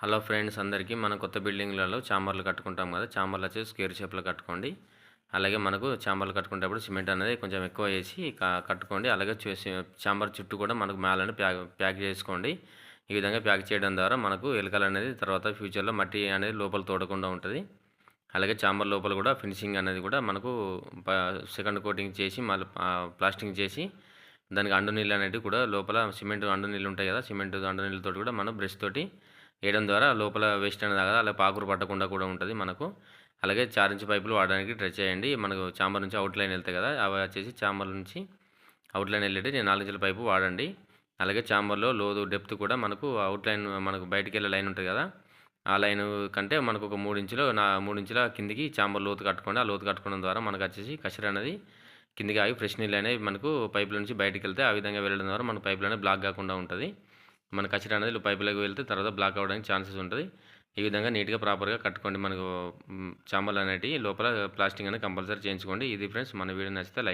Hello friends అందరికీ మన కొత్త బిల్డింగ్లలో చాంబర్లు కట్టుకుంటాం కదా, చాంబర్లు వచ్చేసి స్క్వేర్ షేప్లో కట్టుకోండి. అలాగే మనకు చాంబర్లు కట్టుకునేటప్పుడు సిమెంట్ అనేది కొంచెం ఎక్కువ వేసి కట్టుకోండి. అలాగే చాంబర్ చుట్టూ కూడా మనకు మేలని ప్యాక్ చేసుకోండి. ఈ విధంగా ప్యాక్ చేయడం ద్వారా మనకు ఎలుకలు అనేది తర్వాత ఫ్యూచర్లో మట్టి అనేది లోపల తోడకుండా ఉంటుంది. అలాగే చాంబర్ లోపల కూడా ఫినిషింగ్ అనేది కూడా మనకు సెకండ్ కోటింగ్ చేసి మళ్ళీ ప్లాస్టింగ్ చేసి దానికి అండు నీళ్ళు అనేవి కూడా లోపల సిమెంట్ అండు నీళ్ళు ఉంటాయి కదా, సిమెంట్ అండు నీళ్ళతో కూడా మనం బ్రష్ తోటి వేయడం ద్వారా లోపల వేస్ట్ అనేది తాగదు, అలా పాకురు పట్టకుండా కూడా ఉంటుంది మనకు. అలాగే 4 ఇంచ్ పైపులు వాడడానికి ట్రై చేయండి. మనకు చాంబర్ నుంచి అవుట్ లైన్ వెళ్తాయి కదా, అవి వచ్చేసి చాంబర్ నుంచి అవుట్ లైన్ వెళ్ళేటి 4 ఇంచుల పైపు వాడండి. అలాగే చాంబర్లో లోతు డెప్త్ కూడా మనకు అవుట్ లైన్ మనకు బయటికి వెళ్ళే లైన్ ఉంటుంది కదా, ఆ లైన్ కంటే మనకు ఒక 3 ఇంచులు 3 ఇంచుల కిందికి చాంబర్ లోతు కట్టుకోండి. ఆ లోతు కట్టుకోవడం ద్వారా మనకు వచ్చేసి కషర్ అనేది కిందికి ఆగి ఫ్రెష్ నీళ్ళు అనేవి మనకు పైపుల నుంచి బయటికి వెళ్తే ఆ విధంగా వెళ్ళడం ద్వారా మన పైపులు అనేది బ్లాక్ కాకుండా ఉంటుంది. మన కచరా అనేది పైపులోకి వెళ్తే తర్వాత బ్లాక్ అవ్వడానికి ఛాన్సెస్ ఉంటుంది. ఈ విధంగా నీట్గా ప్రాపర్గా కట్టుకోండి. మనకు చాంబర్లు అనేటివి లోపల ప్లాస్టింగ్ అనేది కంపల్సరీ చేయించుకోండి. ఇది ఫ్రెండ్స్, మన వీడియో నచ్చితే లైక్